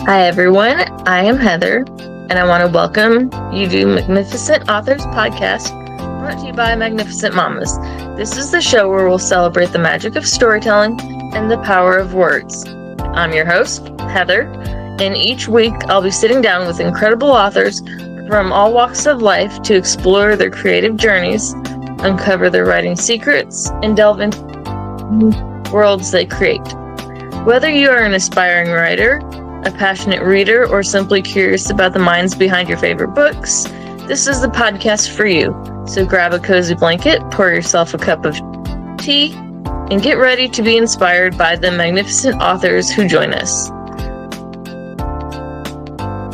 Hi everyone, I am Heather, and I want to welcome you to Magnificent Authors Podcast, brought to you by Magnificent Mamas. This is the show where we'll celebrate the magic of storytelling and the power of words. I'm your host, Heather, and each week I'll be sitting down with incredible authors from all walks of life to explore their creative journeys, uncover their writing secrets, and delve into worlds they create. Whether you are an aspiring writer, a passionate reader, or simply curious about the minds behind your favorite books, this is the podcast for you. So grab a cozy blanket, pour yourself a cup of tea, and get ready to be inspired by the magnificent authors who join us.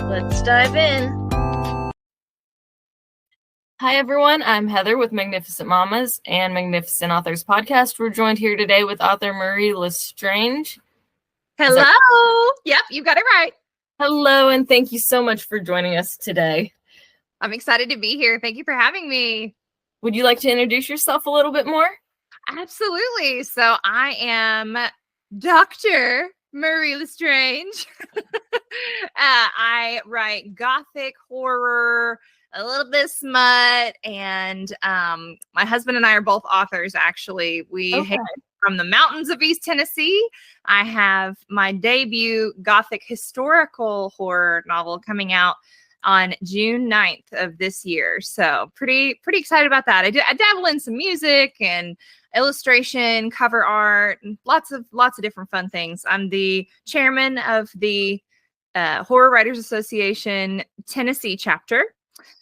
Let's dive in. Hi everyone, I'm Heather with Magnificent Mamas and Magnificent Authors Podcast. We're joined here today with author Marie Lestrange. Hello. Yep, you got it right. Hello, and thank you so much for joining us today. I'm excited to be here. Thank you for having me. Would you like to introduce yourself a little bit more? Absolutely. So I am Dr. Marie Lestrange. I write gothic horror, a little bit of smut, and my husband and I are both authors, actually. We hail from the mountains of East Tennessee. I have my debut gothic historical horror novel coming out on June 9th of this year. So pretty excited about that. I dabble in some music and illustration, cover art, and lots of different fun things. I'm the chairman of the Horror Writers Association Tennessee chapter.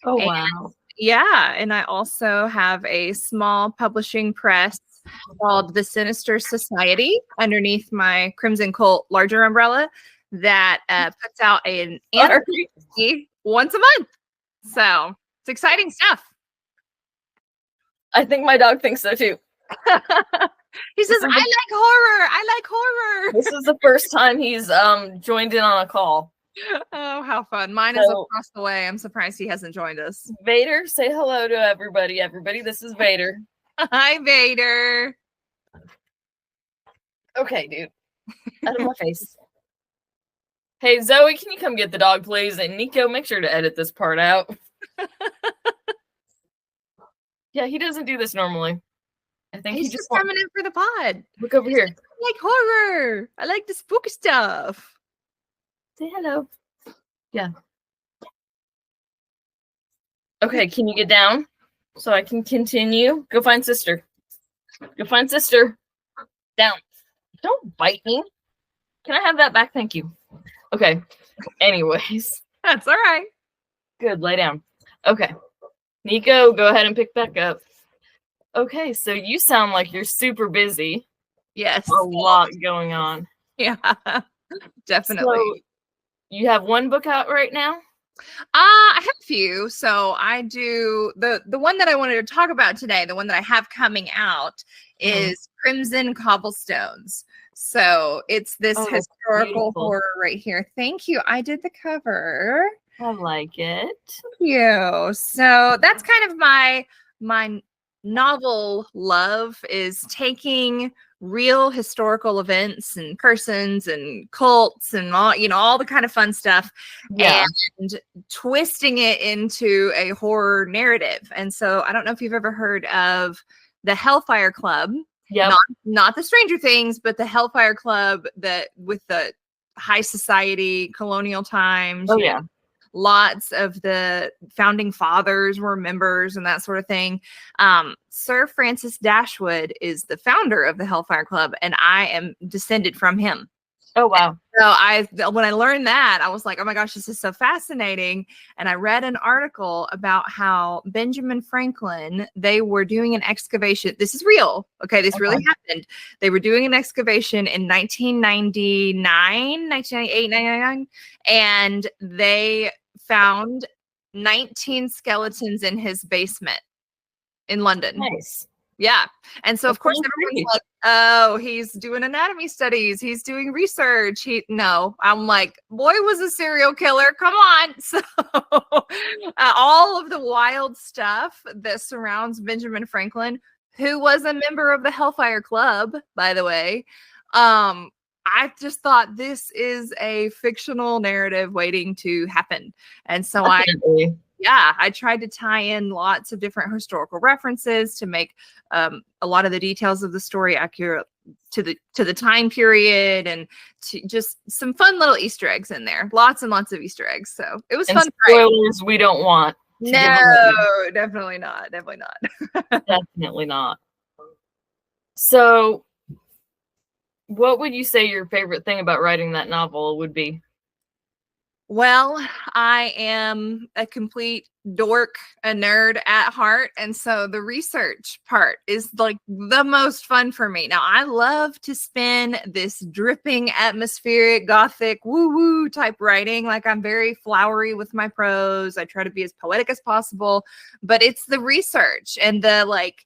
Oh, wow. Yeah. And I also have a small publishing press called the Sinister Society underneath my Crimson Cult larger umbrella that puts out an anthology once a month. So it's exciting stuff. I think my dog thinks so too. He says, I like horror. I like horror. This is the first time he's joined in on a call. Oh, how fun. Mine is across the way. I'm surprised he hasn't joined us. Vader, say hello to everybody. Everybody, this is Vader. Hi, Vader. Okay, dude. Out of my face. Hey, Zoe, can you come get the dog, please? And Nico, make sure to edit this part out. Yeah, he doesn't do this normally. I think he's just coming in for the pod. Look over here. I like horror. I like the spooky stuff. Say hello. Yeah. Okay, can you get down so I can continue? Go find sister. Go find sister. Down. Don't bite me. Can I have that back? Thank you. Okay. Anyways. That's all right. Good. Lay down. Okay. Nico, go ahead and pick back up. Okay, so you sound like you're super busy. Yes. A lot going on. Yeah, definitely. So you have one book out right now? I have a few. So I do the one that I wanted to talk about today, the one that I have coming out is Crimson Cobblestones. So it's this historical horror right here. Thank you. I did the cover. I like it. Thank you. So that's kind of my novel love, is taking real historical events and persons and cults and all the kind of fun stuff, and twisting it into a horror narrative. And so I don't know if you've ever heard of the Hellfire Club. Yeah, not the Stranger Things, but the Hellfire Club, that with the high society colonial times. Oh yeah. Lots of the founding fathers were members and that sort of thing. Sir Francis Dashwood is the founder of the Hellfire Club, and I am descended from him. Oh, wow. So when I learned that, I was like, oh my gosh, this is so fascinating. And I read an article about how Benjamin Franklin, they were doing an excavation. This is real. Okay, this really happened. They were doing an excavation in 1998, 1999, and they found 19 skeletons in his basement in London. Nice. Yeah. And so, of course, everyone's like, oh, he's doing anatomy studies. He's doing research. I'm like, boy was a serial killer. Come on. So all of the wild stuff that surrounds Benjamin Franklin, who was a member of the Hellfire Club, by the way, I just thought this is a fictional narrative waiting to happen. And so Definitely. I tried to tie in lots of different historical references to make a lot of the details of the story accurate to the time period, and to just some fun little Easter eggs in there. Lots and lots of Easter eggs. So it was fun. Spoilers we don't want. No, definitely not. Definitely not. Definitely not. So, what would you say your favorite thing about writing that novel would be? Well, I am a complete dork, a nerd at heart. And so the research part is like the most fun for me. Now, I love to spin this dripping, atmospheric, gothic, woo-woo type writing. Like, I'm very flowery with my prose. I try to be as poetic as possible. But it's the research and the like,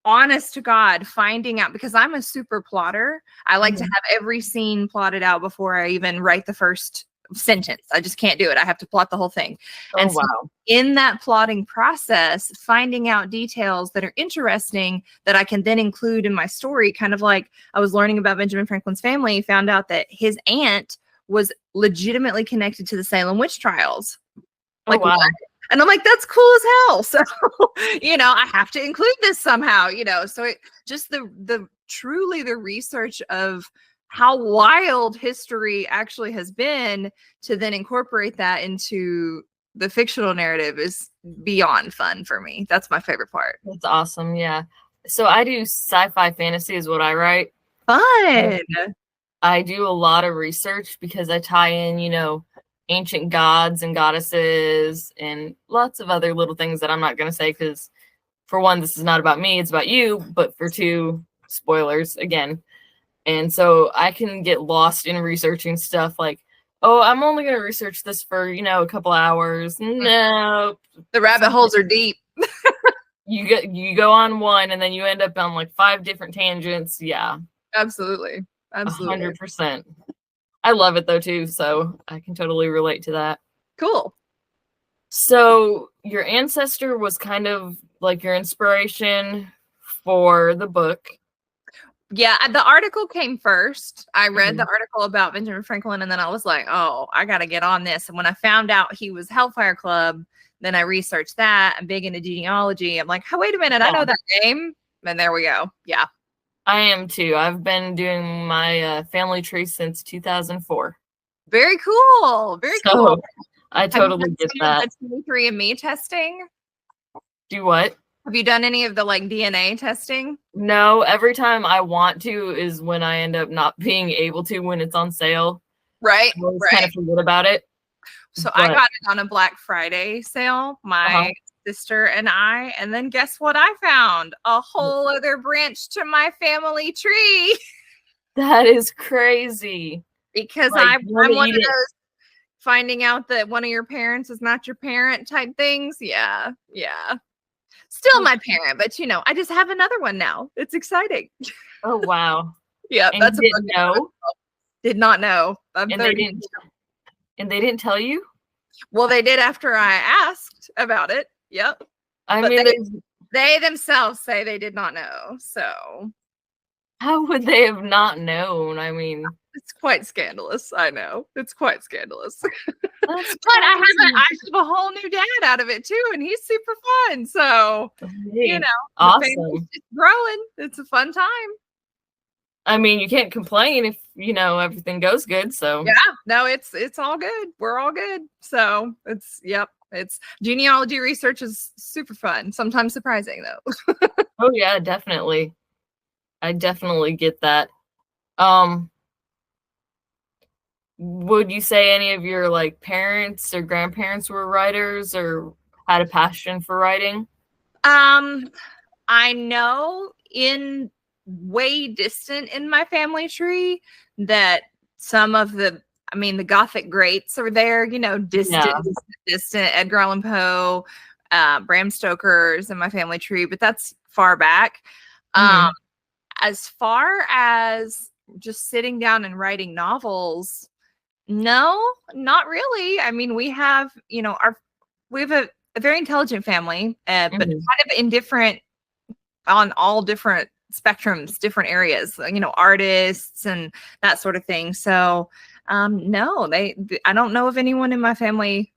honest to God, finding out, because I'm a super plotter. I like to have every scene plotted out before I even write the first sentence. I just can't do it. I have to plot the whole thing. And so in that plotting process, finding out details that are interesting that I can then include in my story, kind of like I was learning about Benjamin Franklin's family, found out that his aunt was legitimately connected to the Salem witch trials. Like, what? And I'm like, that's cool as hell. So, I have to include this somehow, so it just the truly the research of how wild history actually has been to then incorporate that into the fictional narrative is beyond fun for me. That's my favorite part. That's awesome. Yeah. So I do sci-fi fantasy is what I write. Fun. I do a lot of research because I tie in, ancient gods and goddesses and lots of other little things that I'm not going to say because, for one, this is not about me, it's about you, but for two, spoilers again. And so I can get lost in researching stuff like, oh, I'm only going to research this for, a couple hours. No. The rabbit holes are deep. You go on one and then you end up on like 5 different tangents. Yeah. Absolutely. 100%. I love it though too, so I can totally relate to that. Cool. So your ancestor was kind of like your inspiration for the book. Yeah, the article came first. I read the article about Benjamin Franklin, and then I was like, oh, I got to get on this. And when I found out he was Hellfire Club, then I researched that. I'm big into genealogy. I'm like, oh, wait a minute, I know that name. And there we go. Yeah. I am too. I've been doing my family tree since 2004. Very cool. Very cool. I totally get that. 23andMe testing? Do what? Have you done any of the like DNA testing? No, every time I want to is when I end up not being able to when it's on sale. Right. I kind of forget about it. So I got it on a Black Friday sale, my sister and I, and then guess what I found? A whole other branch to my family tree. That is crazy. Because I'm one of those finding out that one of your parents is not your parent type things. Yeah. Yeah. Still my parent, but I just have another one now. It's exciting. Oh, wow. Yeah. And that's you didn't know? Did not know. And they didn't tell you? Well, they did after I asked about it. Yep. I mean, they themselves say they did not know. So how would they have not known? I mean, it's quite scandalous. I know. It's quite scandalous. But I have a whole new dad out of it too, and he's super fun. So, awesome. It's growing. It's a fun time. I mean, you can't complain if, everything goes good. So yeah, no, it's all good. We're all good. So it's genealogy research is super fun. Sometimes surprising though. Oh yeah, definitely. I definitely get that. Would you say any of your like parents or grandparents were writers or had a passion for writing? I know in way distant in my family tree that some of the Gothic greats are there, distant Edgar Allan Poe, Bram Stoker's in my family tree, but that's far back. As far as just sitting down and writing novels, no, not really. I mean, we have, we have a very intelligent family, but kind of indifferent on all different spectrums, different areas, artists and that sort of thing. So no, I don't know of anyone in my family,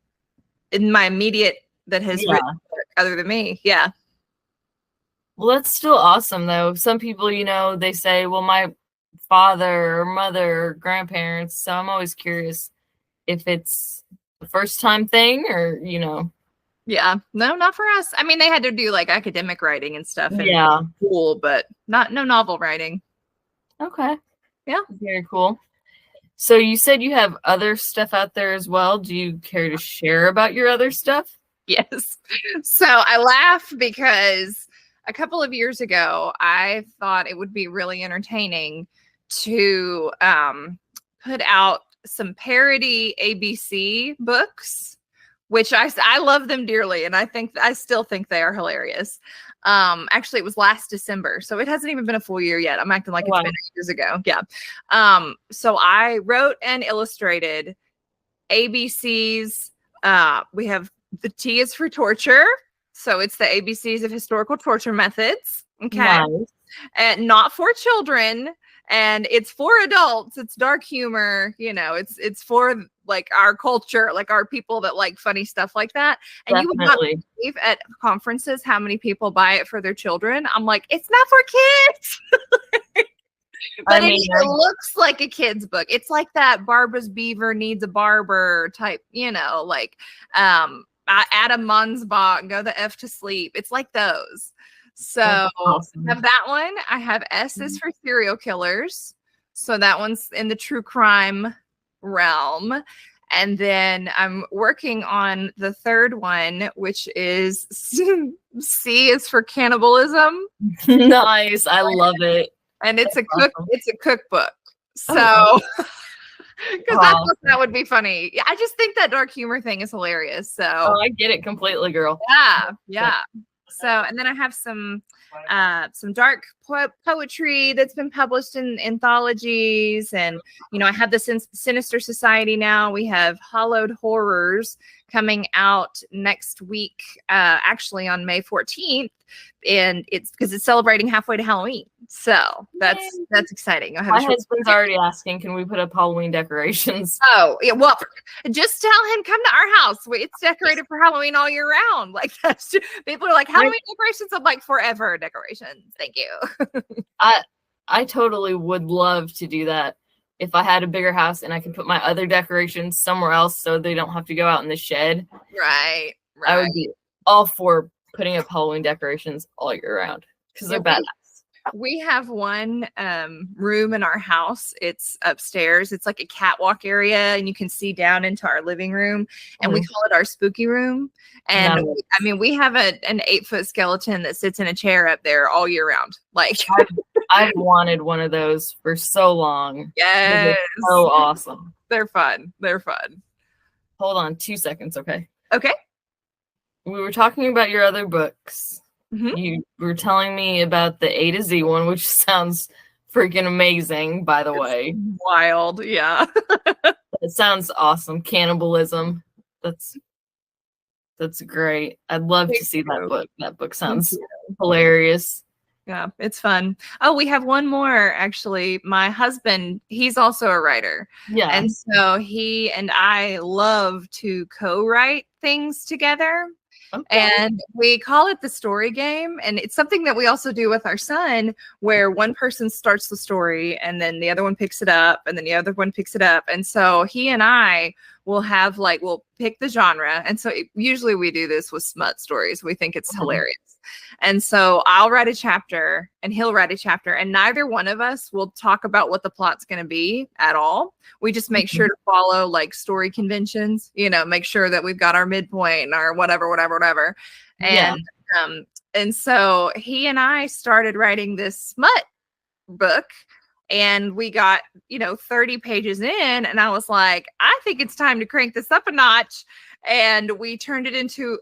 in my immediate, that has written other than me. Yeah. Well, that's still awesome, though. Some people, they say, well, my father or mother or grandparents. So I'm always curious if it's the first time thing or, Yeah, no, not for us. I mean, they had to do like academic writing and stuff in school, but no novel writing. Okay. Yeah. Very cool. So you said you have other stuff out there as well. Do you care to share about your other stuff? Yes. So I laugh because a couple of years ago, I thought it would be really entertaining to put out some parody ABC books, which I love them dearly, and I still think they are hilarious. Actually, it was last December, so it hasn't even been a full year yet. I'm acting like it's been 8 years ago. Yeah. So I wrote and illustrated ABC's. We have the T is for torture, so it's the ABCs of historical torture methods. Okay, nice. And not for children. And it's for adults. It's dark humor, it's for like our culture, like our people that like funny stuff like that. And you would not believe at conferences how many people buy it for their children. I'm like, it's not for kids. But it looks like a kid's book. It's like that Barbara's Beaver Needs a Barber type, like Adam Munsbach, Go the F to Sleep. It's like those. So awesome. I have that one. I have S is for serial killers. So that one's in the true crime realm. And then I'm working on the third one, which is C is for cannibalism. Nice. I love it. And it's it's a cookbook. So because that would be funny. Yeah, I just think that dark humor thing is hilarious. So I get it completely, girl. Yeah. So, and then I have some dark poetry that's been published in anthologies, and I have the Sinister Society now. We have Hollowed Horrors coming out next week, actually on May 14th, and it's because it's celebrating halfway to Halloween. So that's exciting. My husband's already asking, can we put up Halloween decorations? Oh, yeah. Well, just tell him, come to our house. It's decorated for Halloween all year round. Like people are like, Halloween decorations. I'm like, forever decorations. Thank you. I totally would love to do that if I had a bigger house and I could put my other decorations somewhere else so they don't have to go out in the shed. Right. I would be all for putting up Halloween decorations all year round because they're badass. We have one room in our house. It's upstairs. It's like a catwalk area, and you can see down into our living room. And we call it our spooky room. And we have an 8-foot skeleton that sits in a chair up there all year round. Like I've wanted one of those for so long. Yes, so awesome. They're fun. Hold on 2 seconds, okay? Okay. We were talking about your other books. Mm-hmm. You were telling me about the A to Z one, which sounds freaking amazing, by the way. Wild, yeah. It sounds awesome. Cannibalism. That's great. I'd love to see that book. That book sounds hilarious. Yeah, it's fun. Oh, we have one more, actually. My husband, he's also a writer. Yeah. And so he and I love to co-write things together. Okay. And we call it the story game. And it's something that we also do with our son, where one person starts the story and then the other one picks it up and then the other one picks it up. And so he and I will have we'll pick the genre. And so usually we do this with smut stories. We think it's hilarious. And so I'll write a chapter and he'll write a chapter, and neither one of us will talk about what the plot's going to be at all. We just make sure to follow story conventions, make sure that we've got our midpoint or whatever. And so he and I started writing this smut book, and we got, 30 pages in, and I was like, I think it's time to crank this up a notch. And we turned it into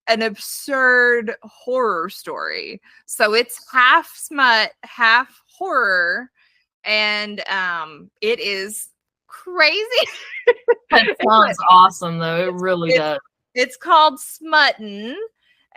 an absurd horror story. So it's half smut, half horror, and it is crazy. That sounds awesome, though. It really does. It's called Smuttin',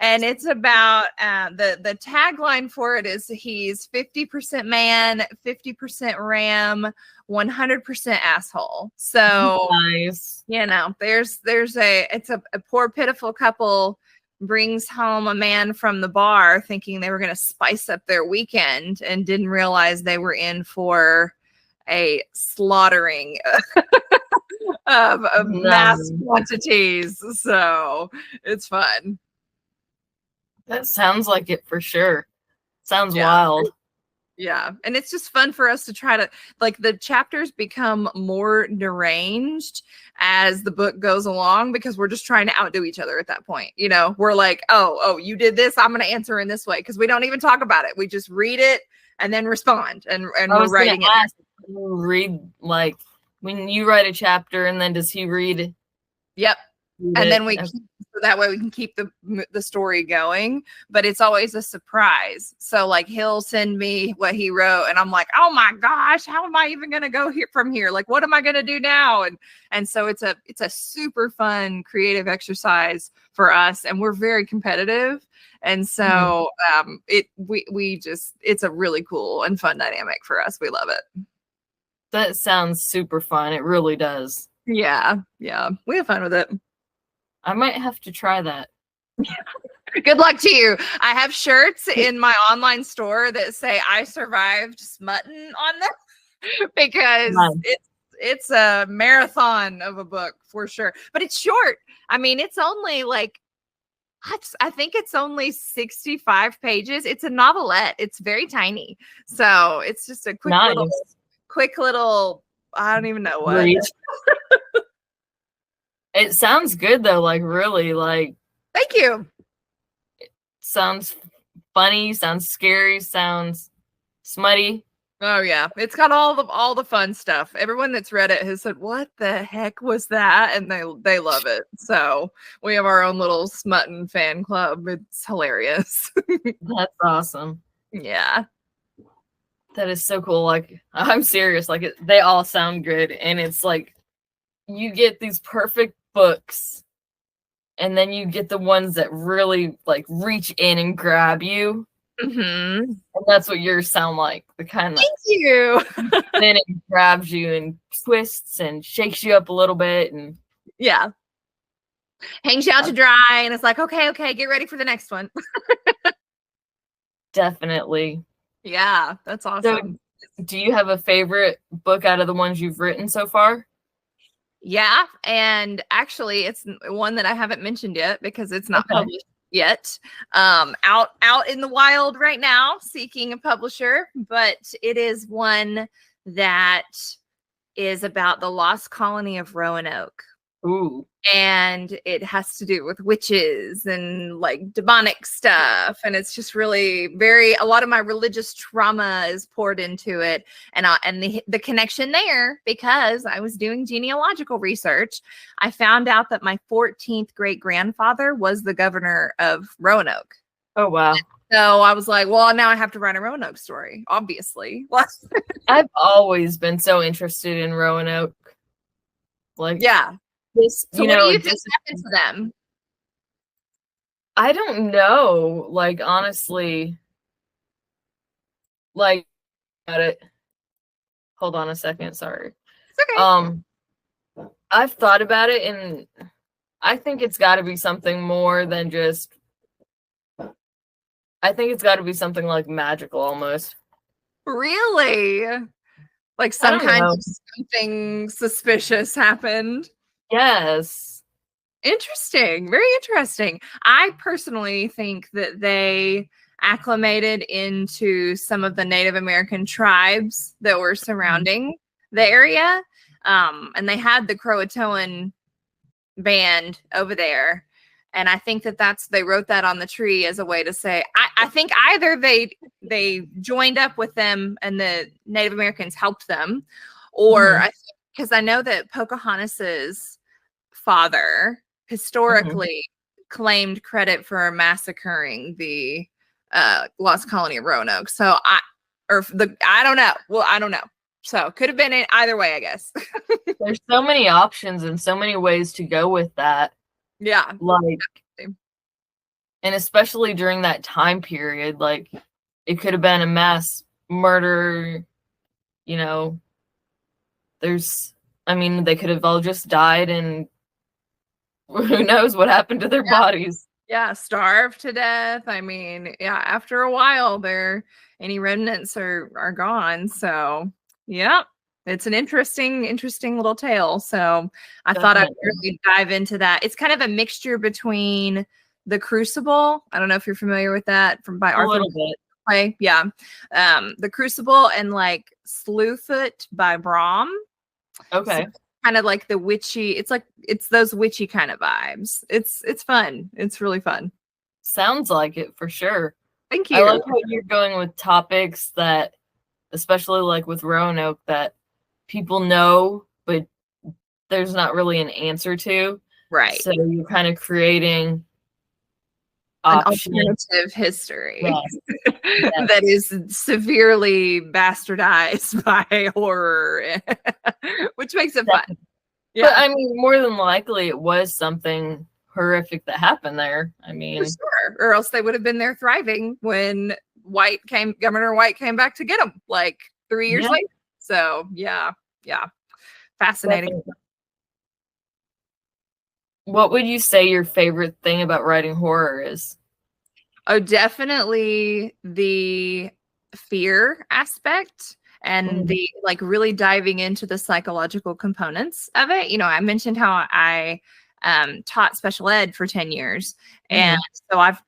And it's about the tagline for it is he's 50% man, 50% ram, 100% asshole. So Nice. there's a poor pitiful couple brings home a man from the bar thinking they were going to spice up their weekend and didn't realize they were in for a slaughtering of mass quantities. So it's fun. That sounds like it for sure. Sounds wild. Yeah. And it's just fun for us to try to, like, the chapters become more deranged as the book goes along because we're just trying to outdo each other at that point. We're like, oh, you did this, I'm going to answer in this way, because we don't even talk about it. We just read it and then respond, and we're writing it. Read, like, when you write a chapter and then does he read? Yep. And then so that way we can keep the story going, but it's always a surprise. So like he'll send me what he wrote and I'm like, oh my gosh, how am I even going to go here from here? Like, what am I going to do now? And so it's a super fun creative exercise for us, and we're very competitive. And so it's a really cool and fun dynamic for us. We love it. That sounds super fun. It really does. Yeah. Yeah. We have fun with it. I might have to try that. Good luck to you. I have shirts in my online store that say I survived smutting on them because it's a marathon of a book for sure. But it's short. I mean, it's only like, I think it's only 65 pages. It's a novelette. It's very tiny. So it's just a quick little, I don't even know what. It sounds good though, like really, like. Thank you. It sounds funny, sounds scary, sounds smutty. Oh yeah, it's got all the fun stuff. Everyone that's read it has said, "What the heck was that?" And they love it. So we have our own little smuttin' fan club. It's hilarious. That's awesome. Yeah, that is so cool. Like, I'm serious. Like, they all sound good, and it's like you get these perfect books, and then you get the ones that really like reach in and grab you. Mm-hmm. And that's what yours sound like. The kind of thank you. Then it grabs you and twists and shakes you up a little bit, and yeah, hangs you out to dry, and it's like, okay, get ready for the next one. Definitely. Yeah, that's awesome. So, do you have a favorite book out of the ones you've written so far? Yeah, and actually it's one that I haven't mentioned yet because it's not published yet. Out in the wild right now, seeking a publisher, but it is one that is about the lost colony of Roanoke. Ooh. And it has to do with witches and like demonic stuff. And it's just really a lot of my religious trauma is poured into it. And the connection there, because I was doing genealogical research, I found out that my 14th great grandfather was the governor of Roanoke. Oh, wow. So I was like, well, now I have to write a Roanoke story, obviously. I've always been so interested in Roanoke. Like, yeah. This, so what do you think happened to them? I don't know. Like, honestly, like, got it. Hold on a second. Sorry. It's okay. I've thought about it, and I think it's got to be something more than just. I think it's got to be something like magical, almost. Really? Like some kind of something suspicious happened? Yes. Interesting. Very interesting. I personally think that they acclimated into some of the Native American tribes that were surrounding the area. And they had the Croatoan band over there. And I think they wrote that on the tree as a way to say, I think either they joined up with them and the Native Americans helped them, or because I know that Pocahontas's father historically claimed credit for massacring the lost colony of Roanoke. So I don't know. Well, I don't know. So could have been either way, I guess. There's so many options and so many ways to go with that. Yeah. Like, And especially during that time period, like, it could have been a mass murder, you know, they could have all just died, and who knows what happened to their bodies. Yeah, starved to death. I mean, yeah, after a while, any remnants are gone. So, yeah, it's an interesting little tale. So, I thought I'd really dive into that. It's kind of a mixture between The Crucible. I don't know if you're familiar with that by A Arthur. little bit. Right? Yeah. The Crucible and like Slewfoot by Brom. Okay. So, kind of like the witchy, it's those witchy kind of vibes. It's fun. It's really fun. Sounds like it for sure. Thank you. I like how you're going with topics that, especially like with Roanoke, that people know, but there's not really an answer to. Right. So you're kind of creating an alternative history that is severely bastardized by horror, which makes it fun. Yeah. But I mean, more than likely it was something horrific that happened there. I mean, for sure. Or else they would have been there thriving when Governor White came back to get them like 3 years later. So yeah. Fascinating. Definitely. What would you say your favorite thing about writing horror is? Oh, definitely the fear aspect and the like really diving into the psychological components of it. You know, I mentioned how I taught special ed for 10 years. And so I've,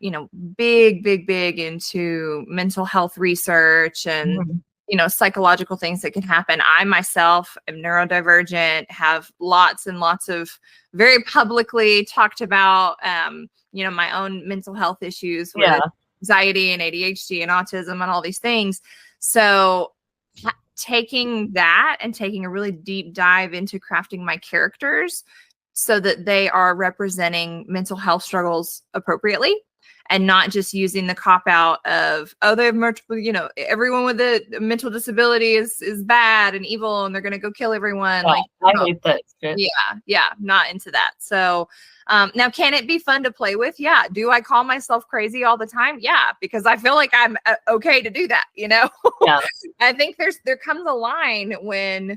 big into mental health research and, psychological things that can happen. I myself am neurodivergent, have lots and lots of very publicly talked about, my own mental health issues with anxiety and ADHD and autism and all these things. So taking that and taking a really deep dive into crafting my characters so that they are representing mental health struggles appropriately and not just using the cop out of, they have multiple, everyone with a mental disability is bad and evil and they're going to go kill everyone. I hate that shit. Yeah. Not into that. So now, can it be fun to play with? Yeah. Do I call myself crazy all the time? Yeah, because I feel like I'm okay to do that. Yeah. I think there comes a line when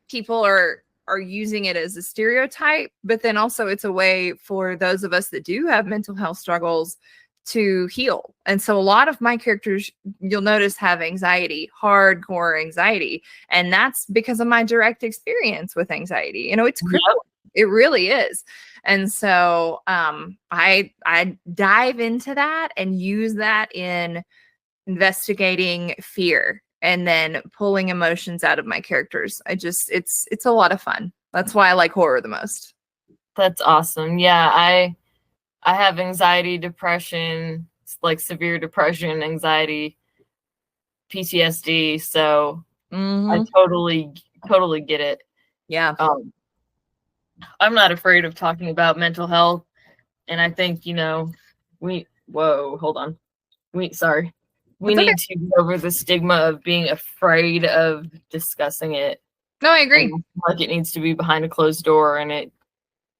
people are using it as a stereotype, but then also it's a way for those of us that do have mental health struggles to heal. And so a lot of my characters, you'll notice, have anxiety, hardcore anxiety. And that's because of my direct experience with anxiety. It's critical. It really is. And so I dive into that and use that in investigating fear and then pulling emotions out of my characters. It's a lot of fun. That's why I like horror the most. That's awesome. Yeah, I have anxiety, depression, like severe depression, anxiety, PTSD. So I totally get it. Yeah. I'm not afraid of talking about mental health. And I think, hold on. We need to get over the stigma of being afraid of discussing it. No, I agree. Like it needs to be behind a closed door, and it.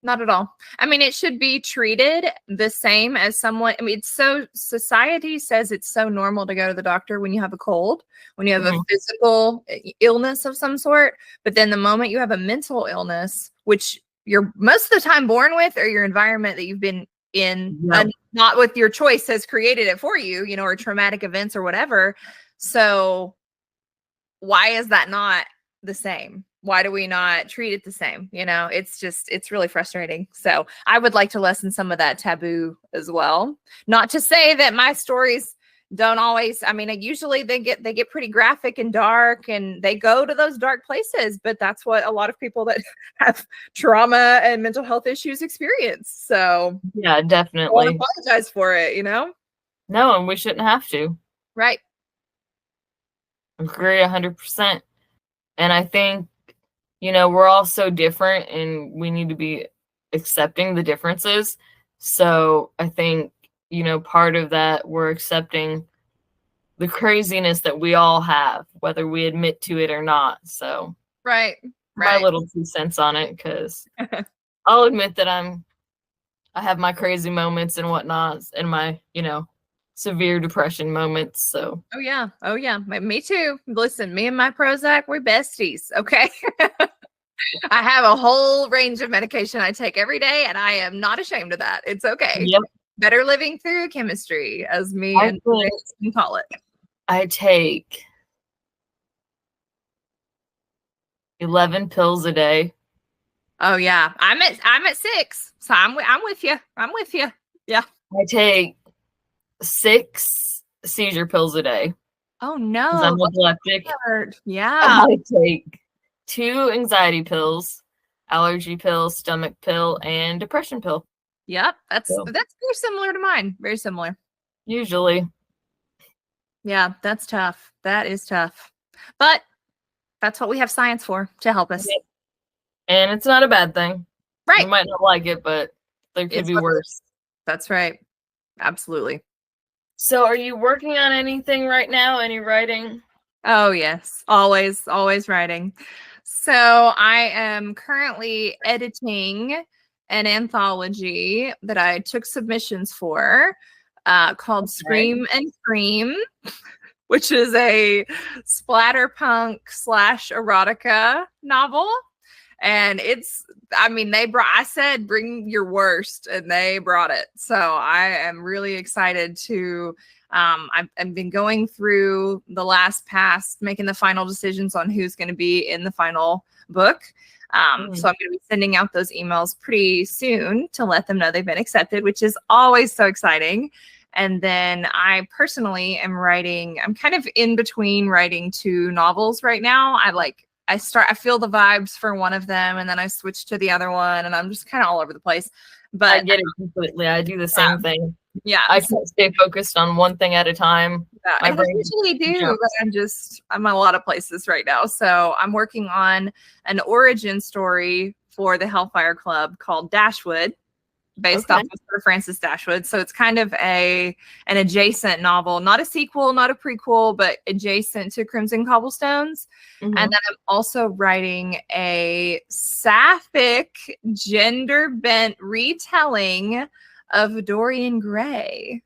Not at all. I mean, it should be treated the same as someone. I mean, society says it's so normal to go to the doctor when you have a cold, when you have a physical illness of some sort. But then the moment you have a mental illness, which you're most of the time born with, or your environment that you've been in, not with your choice, has created it for you, or traumatic events or whatever. So why is that not the same? Why do we not treat it the same? It's really frustrating. So I would like to lessen some of that taboo as well. Not to say that my stories don't always, usually they get pretty graphic and dark and they go to those dark places, but that's what a lot of people that have trauma and mental health issues experience. So yeah, definitely. I want to apologize for it, No, and we shouldn't have to. Right. Agree 100%. And I think, we're all so different and we need to be accepting the differences. So I think, part of that, we're accepting the craziness that we all have, whether we admit to it or not. So right. My little 2 cents on it, because I'll admit that I'm I have my crazy moments and whatnot, and my, severe depression moments. So. Oh yeah. Oh yeah. Me too. Listen, me and my Prozac, we're besties. Okay. I have a whole range of medication I take every day, and I am not ashamed of that. It's okay. Yep. Better living through chemistry, as me and can call it. I take 11 pills a day. Oh yeah, I'm at 6, so I'm with you. I'm with you. Yeah. I take 6 seizure pills a day. Oh no, I'm epileptic. Yeah. I take 2 anxiety pills, allergy pill, stomach pill, and depression pill. Yep, that's very similar to mine. Very similar. Usually. Yeah, that's tough. That is tough. But that's what we have science for, to help us. Yep. And it's not a bad thing. Right. You might not like it, but there could be worse. That's right. Absolutely. So are you working on anything right now? Any writing? Oh, yes. Always writing. So I am currently editing an anthology that I took submissions for called Scream and Cream, which is a splatterpunk / erotica novel. And I said, bring your worst, and they brought it. So I am really excited to, I've been going through the last pass, making the final decisions on who's going to be in the final book. So I'm going to be sending out those emails pretty soon to let them know they've been accepted, which is always so exciting. And then I personally am I'm kind of in between writing 2 novels right now. I feel the vibes for one of them, and then I switch to the other one, and I'm just kind of all over the place. But I get it completely. I do the same thing. Yeah. I can't stay focused on one thing at a time. I usually do, but I'm in a lot of places right now. So I'm working on an origin story for the Hellfire Club called Dashwood, based off of Sir Francis Dashwood. So it's kind of an adjacent novel, not a sequel, not a prequel, but adjacent to Crimson Cobblestones. And then I'm also writing a sapphic, gender-bent retelling of Dorian Gray.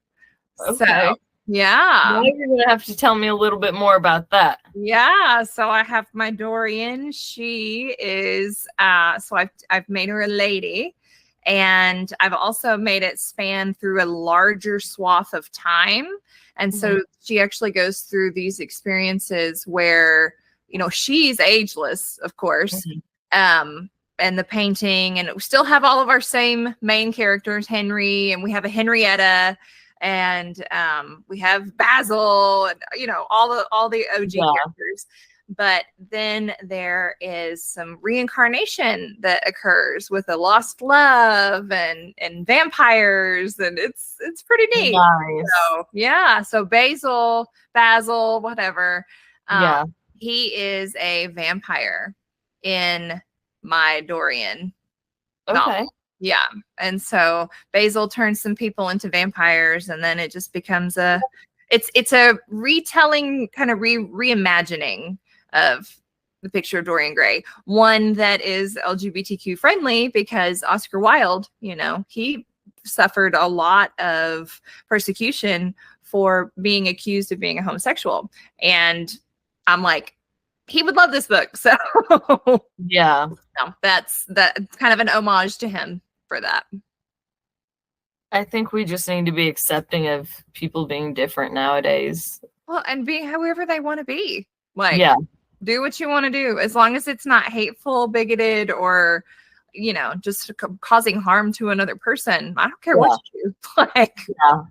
Okay. So, yeah. Now you're going to have to tell me a little bit more about that. Yeah. So I have my Dorian. She is, so I've made her a lady. And I've also made it span through a larger swath of time. And so she actually goes through these experiences where, she's ageless, of course. And the painting, and we still have all of our same main characters, Henry, and we have a Henrietta, and we have Basil, and all the OG characters. But then there is some reincarnation that occurs with a lost love and vampires, and it's pretty neat. Nice. So yeah, so Basil, whatever. He is a vampire in my Dorian novel. Yeah. And so Basil turns some people into vampires, and then it just becomes it's a retelling, kind of reimagining of the picture of Dorian Gray, one that is LGBTQ friendly, because Oscar Wilde, he suffered a lot of persecution for being accused of being a homosexual. And I'm like, he would love this book. So yeah, that's kind of an homage to him for that. I think we just need to be accepting of people being different nowadays. Well, and being however they want to be. Do what you want to do, as long as it's not hateful, bigoted, or, just causing harm to another person. I don't care what you do. Yeah,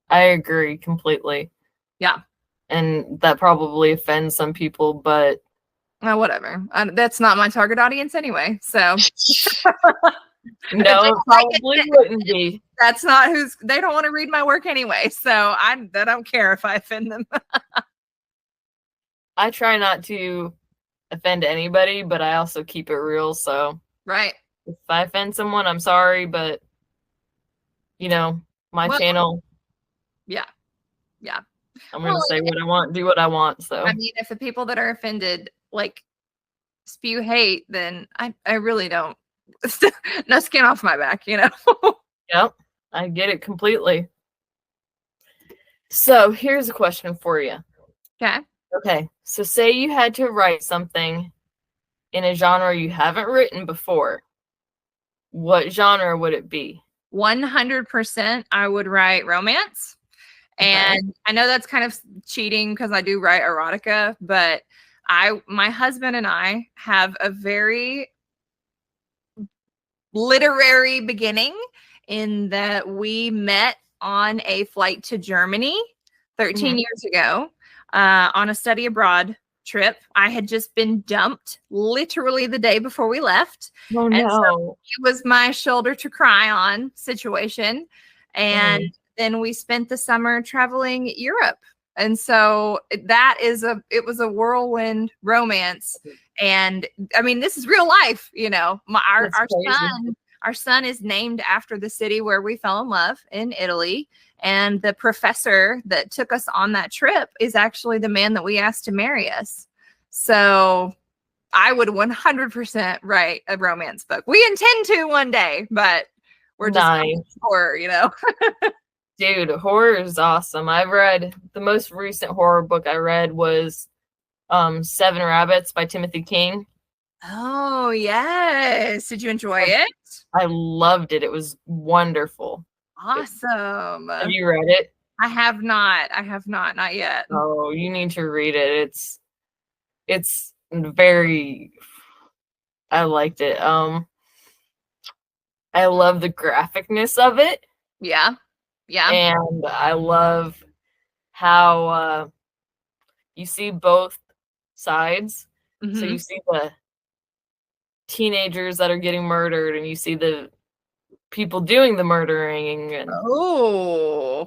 I agree completely. Yeah. And that probably offends some people, but whatever. That's not my target audience anyway. So no, it probably wouldn't be. That's not they don't want to read my work anyway. So I don't care if I offend them. I try not to offend anybody, but I also keep it real. So right. If I offend someone, I'm sorry, but my channel. Yeah. I'm going to say what I want, do what I want. So I mean, if the people that are offended spew hate, then I really don't. No skin off my back, Yeah. Yep, I get it completely. So here's a question for you. Okay, so say you had to write something in a genre you haven't written before. What genre would it be? 100% I would write romance. And I know that's kind of cheating because I do write erotica, but my husband and I have a very literary beginning in that we met on a flight to Germany 13 years ago on a study abroad trip. I had just been dumped literally the day before we left. Oh, and no. so it was my shoulder to cry on situation. And then we spent the summer traveling Europe. And so it was a whirlwind romance. And I mean, this is real life, you know. Our son is named after the city where we fell in love in Italy. And the professor that took us on that trip is actually the man that we asked to marry us. So I would 100% write a romance book. We intend to one day, but we're just horror, you know. Dude, horror is awesome. I've read the most recent horror book I read was 7 Rabbits by Timothy King. Oh, yes. Did you enjoy it? I loved it. It was wonderful. Awesome. Have you read it? I have not. Not yet. Oh, you need to read it. It's very, I liked it. I love the graphicness of it. Yeah. And I love how you see both sides. So you see the teenagers that are getting murdered, and you see the people doing the murdering. And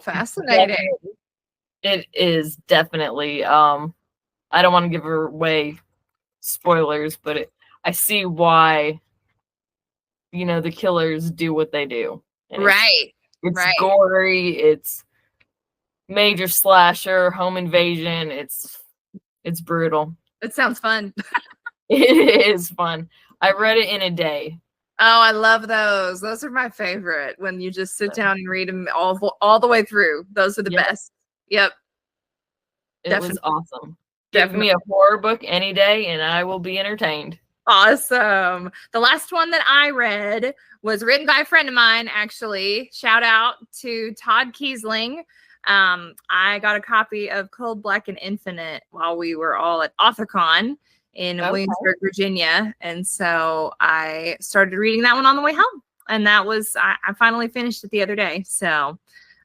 fascinating. It is definitely. I don't want to give away spoilers, but I see why, you know, the killers do what they do. And it's gory. It's major slasher, home invasion. It's brutal. It sounds fun. It is fun. I read it in a day. Oh, I love those. Those are my favorite. When you just sit down and read them all the way through. Those are the best. Yep. It was awesome. Give me a horror book any day and I will be entertained. Awesome. The last one that I read was written by a friend of mine, actually. Shout out to Todd Kiesling. I got a copy of Cold, Black, and Infinite while we were all at AuthorCon in Williamsburg, Virginia. And so I started reading that one on the way home. And that was, I finally finished it the other day. So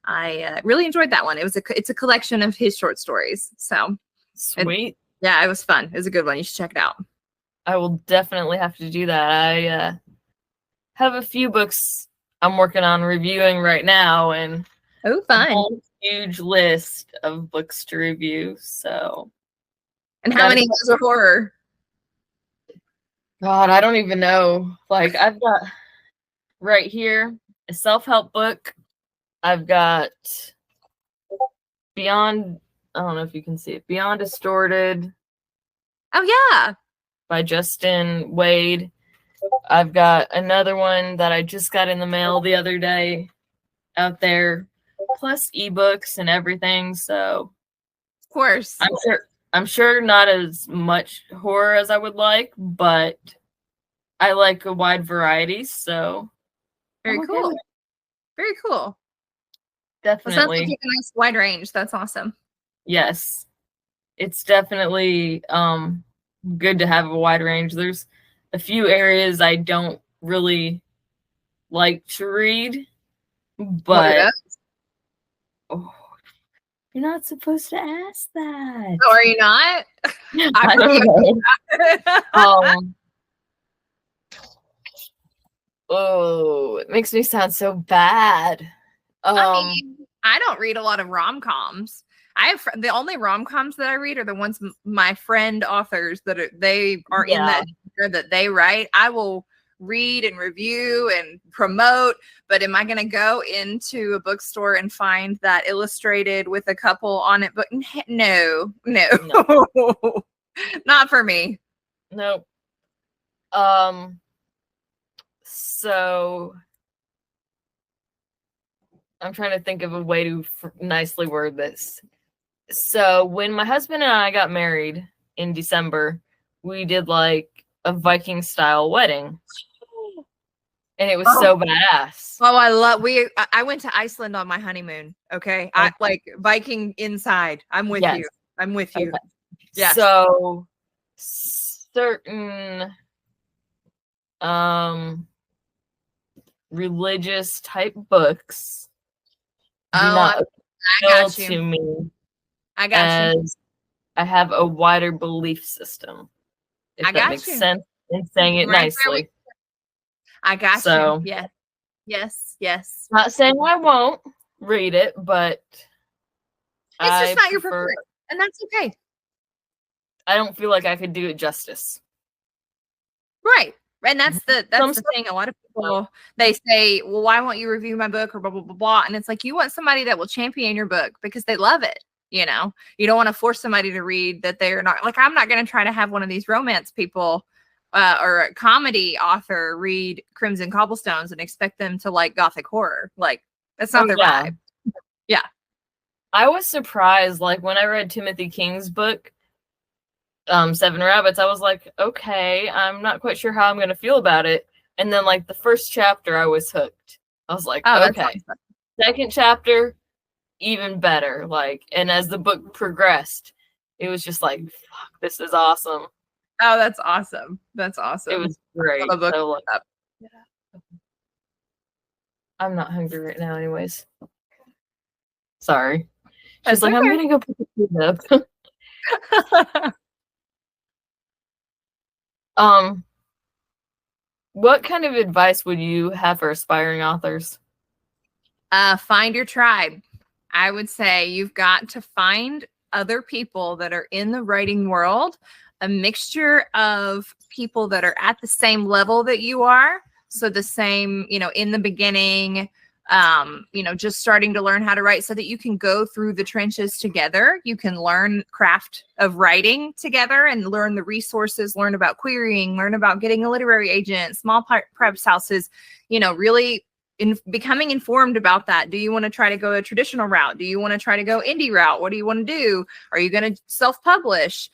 I really enjoyed that one. It's a collection of his short stories. So sweet. It was fun. It was a good one. You should check it out. I will definitely have to do that. I have a few books I'm working on reviewing right now, and fun. A huge list of books to review. So, and how many of those are horror? God, I don't even know. Like, I've got right here a self-help book. I've got Beyond. I don't know if you can see it. Beyond Distorted. Oh yeah. By Justin Wade. I've got another one that I just got in the mail the other day out there, plus ebooks and everything. So, of course, I'm sure not as much horror as I would like, but I like a wide variety. So, very cool. Very cool. Definitely. Well, sounds like you have a nice wide range. That's awesome. Yes, it's definitely good to have a wide range. There's a few areas I don't really like to read, but you're not supposed to ask that. Oh, are you not? I don't know. It makes me sound so bad. I mean, I don't read a lot of rom-coms. The only rom-coms that I read are the ones my friend authors that they are in that they write. I will read and review and promote, but am I going to go into a bookstore and find that illustrated with a couple on it? But no, not for me. Nope. So I'm trying to think of a way to nicely word this. So when my husband and I got married in December, we did like a Viking style wedding. And it was so badass. Oh, I went to Iceland on my honeymoon. Okay. I like Viking inside. I'm with you. I'm with you. Okay. Yes. So certain religious type books do not appeal to me. I got you. I have a wider belief system. If that makes sense in saying it nicely. I got you. Yeah. Yes. Not saying I won't read it, but it's just not your preferred, and that's okay. I don't feel like I could do it justice. Right. And that's the thing. A lot of people, they say, well, why won't you review my book or blah, blah, blah, blah. And it's like, you want somebody that will champion your book because they love it. You know, you don't want to force somebody to read that they're not like, I'm not going to try to have one of these romance people or a comedy author read Crimson Cobblestones and expect them to like gothic horror. Like that's not their vibe. Yeah. I was surprised. Like when I read Timothy King's book, Seven Rabbits, I was like, okay, I'm not quite sure how I'm going to feel about it. And then like the first chapter, I was hooked. I was like, okay. Awesome. Second chapter, even better. Like, and as the book progressed, it was just like, fuck, this is awesome. Oh, that's awesome. That's awesome. It was great. So, like, I'm not hungry right now anyways. Sorry. She's like, I'm going to go put the food up. What kind of advice would you have for aspiring authors? Find your tribe. I would say you've got to find other people that are in the writing world, a mixture of people that are at the same level that you are. So the same, in the beginning, just starting to learn how to write so that you can go through the trenches together. You can learn craft of writing together and learn the resources, learn about querying, learn about getting a literary agent, small press houses, really becoming informed about that. Do you want to try to go a traditional route? Do you want to try to go indie route? What do you want to do? Are you going to self-publish?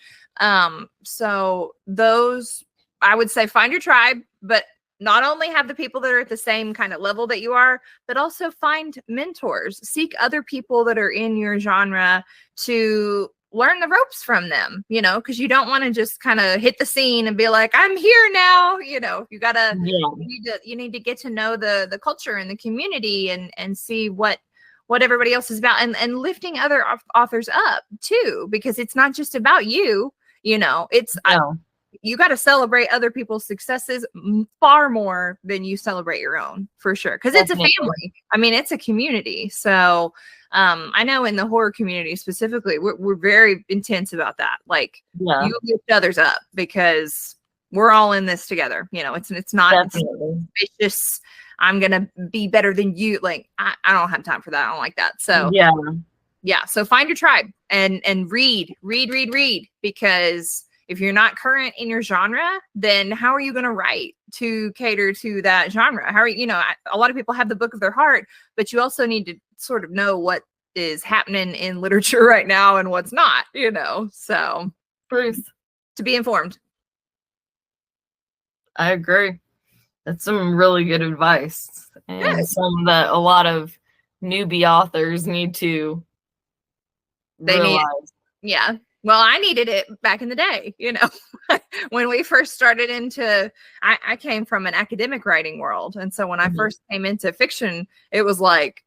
So those, I would say, find your tribe, but not only have the people that are at the same kind of level that you are, but also find mentors. Seek other people that are in your genre to learn the ropes from them, because you don't want to just kind of hit the scene and be like, I'm here now. You gotta, you need to get to know the culture and the community and see what everybody else is about and lifting other authors up too, because it's not just about you, it's, you got to celebrate other people's successes far more than you celebrate your own, for sure. Because it's a family. I mean, it's a community. So I know in the horror community specifically, we're very intense about that. Like, you lift others up because we're all in this together. It's not vicious. I'm going to be better than you. Like, I don't have time for that. I don't like that. So yeah. So find your tribe and read, because if you're not current in your genre, then how are you going to write to cater to that genre? How are you, a lot of people have the book of their heart, but you also need to sort of know what is happening in literature right now and what's not, so Bruce, to be informed. I agree. That's some really good advice, and some that a lot of newbie authors need to realize. Yeah. Well, I needed it back in the day, when we first started I came from an academic writing world. And so when I first came into fiction, it was like,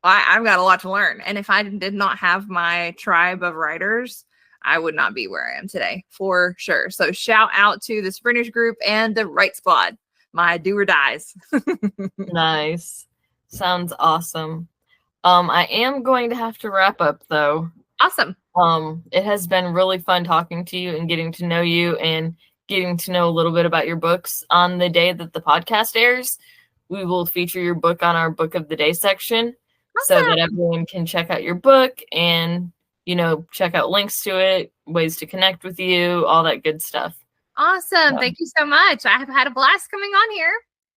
I've got a lot to learn. And if I did not have my tribe of writers, I would not be where I am today, for sure. So shout out to the Sprinters group and the Write Squad, my do or dies. Nice. Sounds awesome. I am going to have to wrap up though. Awesome. It has been really fun talking to you and getting to know you and getting to know a little bit about your books. On the day that the podcast airs, we will feature your book on our Book of the Day section. Awesome. So that everyone can check out your book and, check out links to it, ways to connect with you, all that good stuff. Awesome. Thank you so much. I have had a blast coming on here.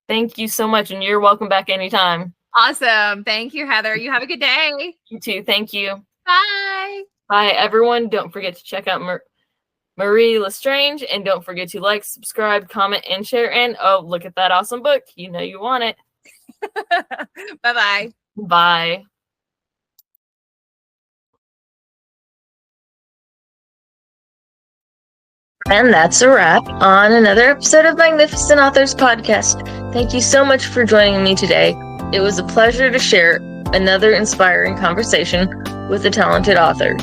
Thank you so much. And you're welcome back anytime. Awesome. Thank you, Heather. You have a good day. You too. Thank you. Bye. Bye, everyone. Don't forget to check out Marie Lestrange, and don't forget to like, subscribe, comment, and share. And oh, look at that awesome book. You know you want it. Bye-bye. Bye. And that's a wrap on another episode of Magnificent Authors Podcast. Thank you so much for joining me today. It was a pleasure to share another inspiring conversation with a talented author.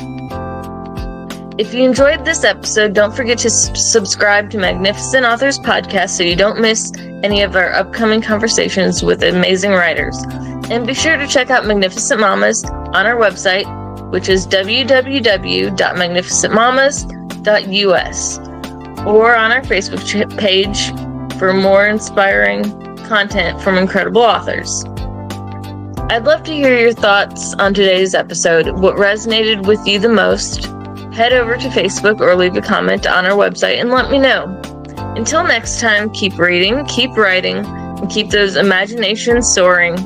If you enjoyed this episode, don't forget to subscribe to Magnificent Authors Podcast so you don't miss any of our upcoming conversations with amazing writers. And be sure to check out Magnificent Mamas on our website, which is www.magnificentmamas.us, or on our Facebook page for more inspiring content from incredible authors. I'd love to hear your thoughts on today's episode. What resonated with you the most? Head over to Facebook or leave a comment on our website and let me know. Until next time, keep reading, keep writing, and keep those imaginations soaring.